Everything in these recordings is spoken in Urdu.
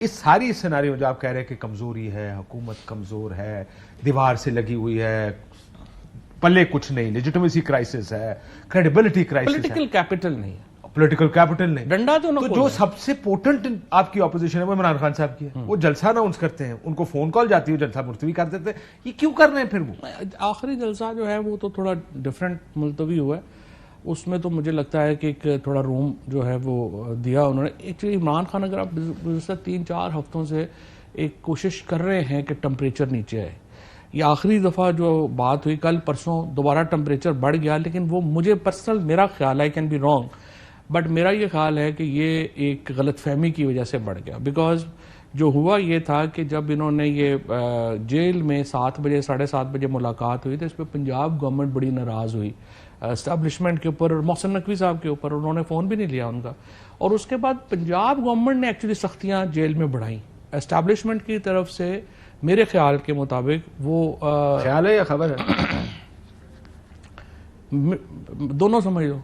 اس ساری سیناریو جو آپ کہہ رہے ہیں کہ کمزوری ہے، حکومت کمزور ہے، دیوار سے لگی ہوئی ہے، پلے کچھ نہیں، لیجیٹمیسی کرائسس ہے، کریڈیبلٹی کرائسس ہے، پولیٹیکل کیپٹل نہیں ہے، پولیٹیکل کیپٹل نہیں، ڈنڈا تو نہ جو سب سے پوٹنٹ آپ کی اپوزیشن ہے وہ عمران خان صاحب کی ہے. وہ جلسہ اناؤنس کرتے ہیں، ان کو فون کال جاتی ہے، جلسہ ملتوی کر دیتے ہیں. یہ کیوں کر رہے ہیں پھر وہ؟ آخری جلسہ جو ہے وہ تو تھوڑا ڈیفرنٹ ملتوی ہوا ہے. اس میں تو مجھے لگتا ہے کہ ایک تھوڑا روم جو ہے وہ دیا انہوں نے. ایکچولی عمران خان اگر آپ گزشتہ 3-4 ہفتوں سے ایک کوشش کر رہے ہیں کہ ٹمپریچر نیچے آئے. یہ آخری دفعہ جو بات ہوئی کل پرسوں دوبارہ ٹمپریچر بڑھ گیا، لیکن وہ مجھے پرسنل میرا خیال ہے، کین بی رانگ، بٹ میرا یہ خیال ہے کہ یہ ایک غلط فہمی کی وجہ سے بڑھ گیا. بیکاز جو ہوا یہ تھا کہ جب انہوں نے یہ جیل میں 7 بجے 7:30 بجے ملاقات ہوئی تو اس پہ پنجاب گورنمنٹ بڑی ناراض ہوئی اسٹیبلشمنٹ کے اوپر، اور محسن نقوی صاحب کے اوپر. انہوں نے فون بھی نہیں لیا ان کا، اور اس کے بعد پنجاب گورنمنٹ نے ایکچولی سختیاں جیل میں بڑھائیں اسٹیبلشمنٹ کی طرف سے. میرے خیال کے مطابق وہ خیال ہے یا خبر ہے؟ دونوں سمجھ لو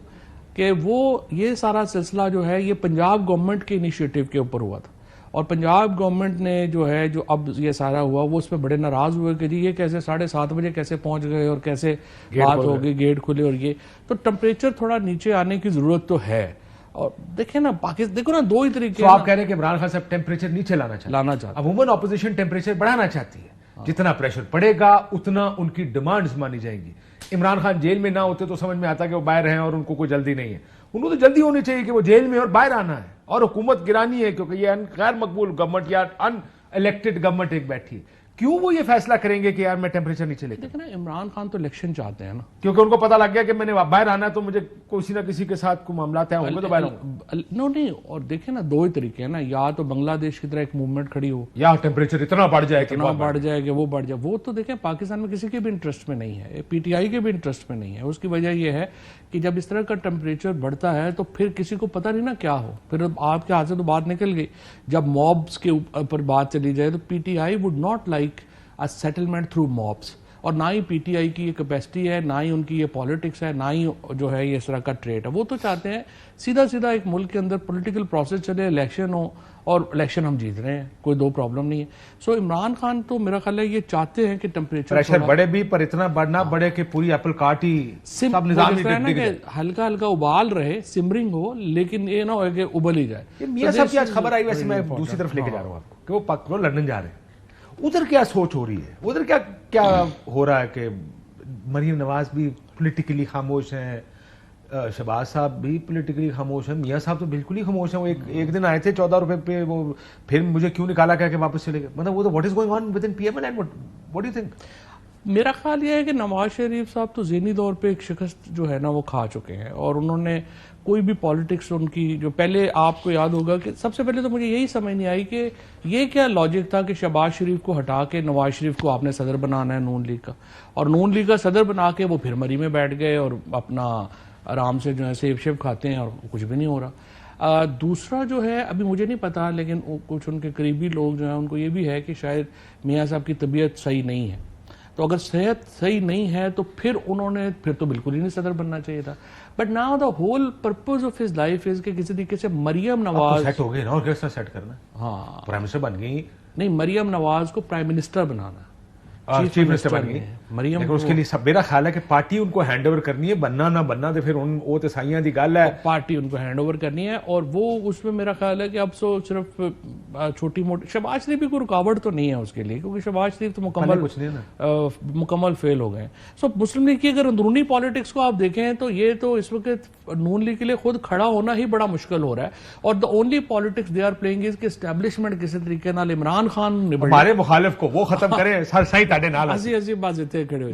کہ وہ یہ سارا سلسلہ جو ہے یہ پنجاب گورنمنٹ کے انیشیٹو کے اوپر ہوا تھا، اور پنجاب گورنمنٹ نے جو ہے جو اب یہ سارا ہوا وہ اس پہ بڑے ناراض ہوئے کہ جی یہ کیسے 7:30 بجے کیسے پہنچ گئے اور کیسے بات ہو گئی، گیٹ کھلے. اور یہ تو ٹمپریچر تھوڑا نیچے آنے کی ضرورت تو ہے. اور دیکھیں نا پاکستان، دیکھو نا 2 ہی طریقے. تو آپ کہہ رہے ہیں کہ عمران خان صاحب ٹیمپریچر نیچے لانا چاہتے ہیں. عموماً اپوزیشن ٹیمپریچر بڑھانا چاہتی ہے. جتنا پریشر پڑے گا اتنا ان کی ڈیمانڈز مانی جائیں گی. عمران خان جیل میں نہ ہوتے تو سمجھ میں آتا کہ وہ باہر ہیں اور ان کو کوئی جلدی نہیں ہے. ان کو تو جلدی ہونی چاہیے کہ وہ جیل میں اور باہر آنا ہے اور حکومت گرانی ہے، کیونکہ یہ غیر مقبول گورنمنٹ یا ان الیکٹڈ گورنمنٹ ایک بیٹھی ہے. کیوں وہ یہ فیصلہ کریں گے کہ یار میں ٹیمپریچر نیچے لے کے؟ دیکھیں نا عمران خان تو الیکشن چاہتے ہیں نا، کیونکہ ان کو پتا لگ گیا کہ میں نے باہر آنا ہے تو مجھے کسی نہ کسی کے ساتھ کوئی معاملات ہوں گے تو باہر آؤں. نہیں. اور دیکھیں نا 2 ہی طریقے ہیں نا، یا تو بنگلہ دیش کی طرح ایک موومنٹ کھڑی ہو، یا ٹیمپریچر اتنا بڑھ جائے کہ بڑھ جائے کہ وہ بڑھ جائے. وہ تو دیکھیں پاکستان میں کسی کے بھی انٹرسٹ میں نہیں ہے، پی ٹی آئی کے بھی انٹرسٹ میں نہیں ہے. اس کی وجہ یہ ہے کہ جب اس طرح کا ٹیمپریچر بڑھتا ہے تو پھر کسی کو پتہ نہیں نا کیا ہو. پھر آپ کے ہاتھ سے تو بات نکل گئی. جب مابس کے اوپر بات چلی جائے تو P T I would not like a settlement through mobs، اور نہ ہی پی ٹی آئی کی یہ کیپیسٹی ہے، نہ ہی ان کی یہ پالیٹکس ہے، نہ ہی جو ہے یہ اس طرح کا ٹریٹ ہے. وہ تو چاہتے ہیں سیدھا ایک ملک کے اندر پولیٹیکل پروسیس چلے، الیکشن ہو، اور الیکشن ہم جیت رہے ہیں، کوئی 2 پرابلم نہیں ہے. سو عمران خان تو میرا خیال ہے یہ چاہتے ہیں کہ ٹمپریچر بڑھے بھی، پر اتنا بڑھنا بڑھے کہ پوری ایپل کاٹ ہی سب نظام ہلکا ابال رہے، سمرنگ ہو، لیکن یہ نہ ہو کہ ابل ہی جائے. میاں صاحب کی آج خبر آئی، ویسے میں دوسری طرف لے کے جا رہا ہوں آپ کو، کہ وہ لندن جا رہے ہیں. ادھر کیا سوچ ہو رہی ہے؟ ادھر کیا ہو رہا ہے کہ مریم نواز بھی پولیٹیکلی خاموش ہیں، شہباز صاحب بھی پولیٹیکلی خاموش ہیں، میاں صاحب تو بالکل ہی خاموش ہیں. وہ ایک دن آئے تھے 14 روپے پہ، وہ پھر مجھے کیوں نکالا کہہ کے واپس چلے گئے. مطلب وہ تو what is going on with in P M L and what do you think? میرا خیال یہ ہے کہ نواز شریف صاحب تو ذہنی طور پہ ایک شکست جو ہے نا وہ کھا چکے ہیں، اور انہوں نے کوئی بھی پالیٹکس ان کی جو پہلے آپ کو یاد ہوگا کہ سب سے پہلے تو مجھے یہی سمجھ نہیں آئی کہ یہ کیا لاجک تھا کہ شہباز شریف کو ہٹا کے نواز شریف کو آپ نے صدر بنانا ہے نون لیگ کا، اور نون لیگ کا صدر بنا کے وہ پھر مری میں بیٹھ گئے اور اپنا آرام سے جو ہے سیب شیب کھاتے ہیں اور کچھ بھی نہیں ہو رہا. دوسرا جو ہے ابھی مجھے نہیں پتا، لیکن کچھ ان کے قریبی لوگ جو ہیں ان کو یہ بھی ہے کہ شاید میاں صاحب کی طبیعت صحیح نہیں ہے. تو اگر صحت صحیح نہیں ہے تو پھر انہوں نے پھر تو بالکل ہی نہیں صدر بننا چاہیے تھا. But now the whole purpose of his life is کہ کسی طریقے سے مریم نواز سیٹ ہو گئی نا، اور کس طرح سیٹ کرنا؟ ہاں پرائم منسٹر بن گئی. نہیں، مریم نواز کو پرائم منسٹر بنانا، چیف منسٹر بن گئی مریم. لیکن اس کے لیے سب میرا خیال ہے کہ پارٹی ان کو ہینڈ اوور کرنی ہے، بننا نہ بننا تو پھر وہ تو سائیاں دی گل ہے، پارٹی ان کو ہینڈ اوور کرنی ہے. اور وہ اس میں میرا خیال ہے کہ اب سو صرف چھوٹی موٹی شہباز شریف بھی کوئی رکاوٹ تو نہیں ہے اس کے لیے، کیونکہ شہباز شریف تو مکمل فیل ہو گئے. سو مسلم لیگ کی اگر اندرونی پالیٹکس کو آپ دیکھیں تو یہ تو اس وقت نون لیگ کے لیے خود کھڑا ہونا ہی بڑا مشکل ہو رہا ہے. اور the only politics they are playing is کہ اسٹیبلشمنٹ کسی طریقے نال عمران خان ہمارے مخالف کو وہ ختم کرے، سر صحیح تاڑے نال بات کھڑے